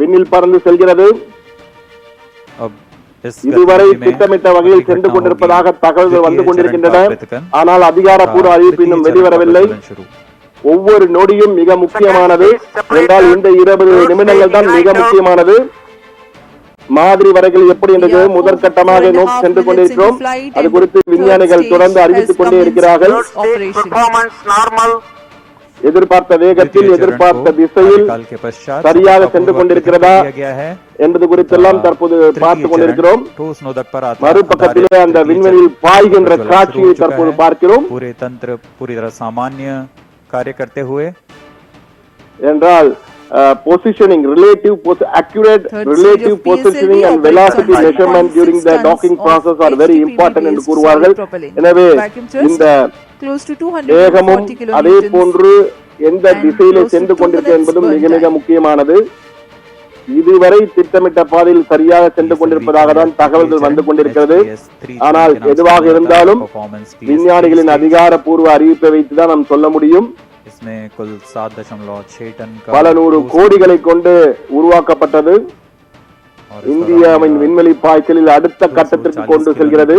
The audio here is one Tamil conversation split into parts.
விண்ணில் பறந்து செல்கிறது. இதுவரை திட்டமிட்ட வகையில் சென்று கொண்டிருப்பதாக தகவல்கள் வந்து கொண்டிருக்கின்றன. ஆனால் அதிகாரப்பூர்வ அறிவிப்பு இன்னும் வெளிவரவில்லை. ஒவ்வொரு நொடியும் மிக முக்கியமானது என்றால் இந்த 20 நிமிடங்கள் தான் மிக முக்கியமானது. மாதிரி வரைகள் எப்படி என்றது முதற்கட்டமாக நோக்கி சென்று கொண்டிருக்கிறோம். அது குறித்து விஞ்ஞானிகள் தொடர்ந்து அறிவித்துக் கொண்டே இருக்கிறார்கள். எதிர்பார்த்த வேகத்தில் எதிர்பார்த்த திசையில் சரியாக சென்று கொண்டிருக்கிறதா என்பது குறித்தெல்லாம் தற்போது பார்த்துக் கொண்டிருக்கிறோம். மறுபக்கத்திலே அந்த விண்வெளியில் பாய்கின்ற காட்சியை தற்போது பார்க்கிறோம். என்றால் positioning, accurate relative positioning and velocity measurement during the docking process are very important என்று கூறுவார்கள். எனவே இந்த வேகமும் அதே போன்று எந்த திசையிலே சென்று கொண்டிருக்கிறது என்பதும் மிக மிக முக்கியமானது. இதுவரை திட்டமிட்ட பாதையில் சரியாக சென்று கொண்டிருப்பதாக தான் தகவல்கள் வந்து கொண்டிருக்கிறது. ஆனால் எதுவாக இருந்தாலும் விஞ்ஞானிகளின் அதிகாரப்பூர்வ அறிவிப்பை வைத்துதான் நாம் சொல்ல முடியும். பல நூறு கோடிகளை கொண்டு உருவாக்கப்பட்டது. இந்தியாவின் விண்வெளி பாய்ச்சலில் அடுத்த கட்டத்திற்கு கொண்டு செல்கிறது.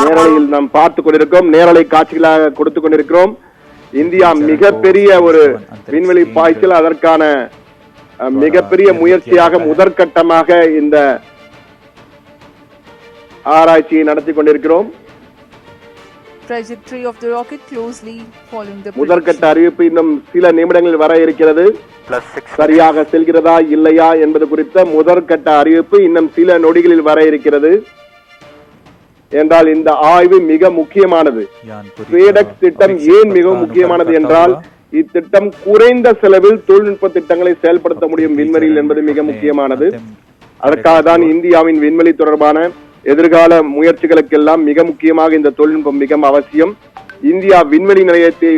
நேரலையில் நாம் பார்த்துக் கொண்டிருக்கிறோம். நேரலை காட்சிகளாக கொடுத்துக் கொண்டிருக்கிறோம். இந்தியா மிகப்பெரிய ஒரு விண்வெளி பாய்ச்சல், அதற்கான மிகப்பெரிய முயற்சியாக முதற்கட்டமாக இந்த ஆராய்ச்சியை நடத்தி கொண்டிருக்கிறோம். முதற்கட்ட அறிவிப்பு இன்னும் சில நிமிடங்களில் வர இருக்கிறது. சரியாக செல்கிறதா இல்லையா என்பது குறித்த முதற்கட்ட அறிவிப்பு இன்னும் சில நொடிகளில் வர இருக்கிறது. என்றால் இந்த ஆய்வு மிக முக்கியமானது. ஸ்பேடெக்ஸ் திட்டம் ஏன் மிகவும் முக்கியமானது என்றால் இத்திட்டம் குறைந்த செலவில் தொழில்நுட்ப திட்டங்களை செயல்படுத்த முடியும் விண்வெளியில் என்பது மிக முக்கியமானது. அதற்காக தான் இந்தியாவின் விண்வெளி தொடர்பான எதிர்கால முயற்சிகளுக்கெல்லாம் மிக முக்கியமாக இந்த தொழில்நுட்பம் மிக அவசியம். இந்தியா விண்வெளி நிலையத்தை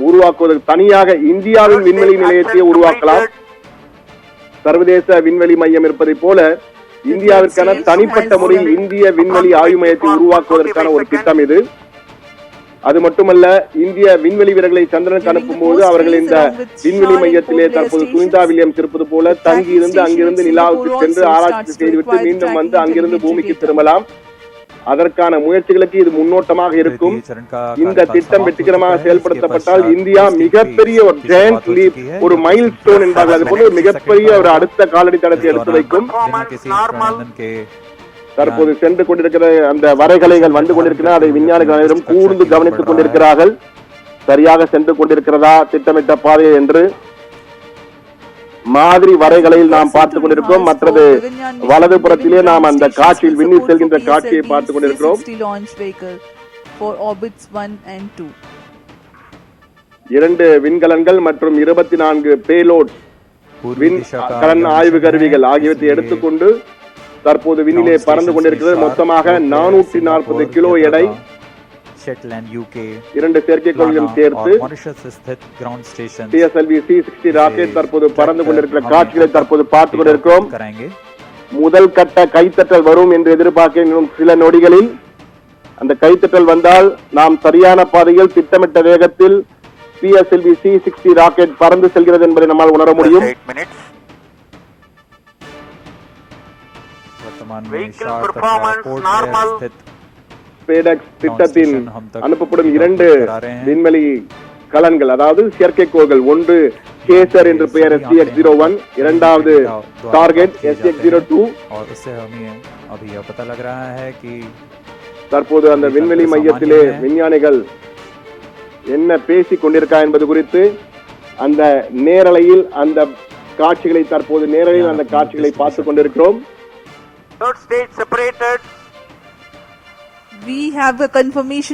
உருவாக்குவதற்கு தனியாக இந்தியாவின் விண்வெளி நிலையத்தை உருவாக்கலாம். சர்வதேச விண்வெளி மையம் இருப்பதை போல இந்தியாவிற்கான தனிப்பட்ட முறையில் இந்திய விண்வெளி ஆய்வு மையத்தை உருவாக்குவதற்கான ஒரு திட்டம் இது. அது மட்டுமல்ல, இந்திய விண்வெளி வீரர்களை சந்திரனுக்கு அனுப்பும் போது அவர்கள் இந்த விண்வெளி மையத்திலே தற்போது சுனிதா வில்லியம்ஸ் இருப்பது போல தங்கி இருந்து அங்கிருந்து நிலாவுக்கு சென்று ஆராய்ச்சி செய்துவிட்டு மீண்டும் வந்து அங்கிருந்து பூமிக்கு திரும்பலாம். அதற்கான முயற்சிகளுக்கு இது முன்னோட்டமாக இருக்கும். இந்த திட்டம் வெற்றிகரமாக செயல்படுத்தப்பட்டால் இந்தியா மிகப்பெரிய ஒரு ஜெயண்ட் லீப், ஒரு மைல் ஸ்டோன் என்பார்கள், அது போல மிகப்பெரிய ஒரு அடுத்த காலடி தடத்தை எடுத்து வைக்கும். தற்போது சென்று கொண்டிருக்கிற அந்த வரைகலைகள் வந்து கொண்டிருக்கின்றன. அதை விஞ்ஞானிகள் அனைவரும் கூர்ந்து கவனித்துக் கொண்டிருக்கிறார்கள். சரியாக சென்று கொண்டிருக்கிறதா திட்டமிட்ட பாதை என்று மாதிரி வரைகலையில் நாம் பார்த்துக் கொண்டிருக்கிறோம். மற்றது வலது புறத்திலே நாம் அந்த காட்சியில் விண்ணில் செல்கின்ற காட்சியை பார்த்துக் கொண்டிருக்கிறோம். 2 விண்கலன்கள் மற்றும் 24 பேலோட்ஸ் விண்கலன் ஆய்வு கருவிகள் ஆகியவற்றை எடுத்துக்கொண்டு தற்போது விண்ணிலே பறந்து கொண்டிருக்கிறது. மொத்தமாக 440 கிலோ எடை, 2 செயற்கைக்கோள்களும் சேர்த்து PSLV C-60 ராக்கெட் தற்போது பறந்து கொண்டிருக்கிற காட்சிகளை தற்போது பார்த்துக் கொண்டிருக்கிறோம். முதல் கட்ட கைத்தட்டல் வரும் என்று எதிர்பார்க்க சில நொடிகளில் அந்த கைத்தட்டல் வந்தால் நாம் சரியான பாதையில் திட்டமிட்ட வேகத்தில் PSLV C-60 ராக்கெட் பறந்து செல்கிறது என்பதை நம்மால் உணர முடியும். ஸ்பேடெக்ஸ் திட்டத்தின் அனுப்பப்படும் 2 விண்வெளி கலன்கள், அதாவது செயற்கைக்கோள்கள், ஒன்று கேசர் என்று பெயர் STX-01, இரண்டாவது டார்கெட் STX-02. தற்போது அந்த விண்வெளி மையத்திலே விஞ்ஞானிகள் என்ன பேசிக் கொண்டிருக்கா என்பது குறித்து அந்த நேரலையில் அந்த காட்சிகளை தற்போது நேரலையில் அந்த காட்சிகளை பார்த்துக் கொண்டிருக்கிறோம். Third stage separated. We have a confirmation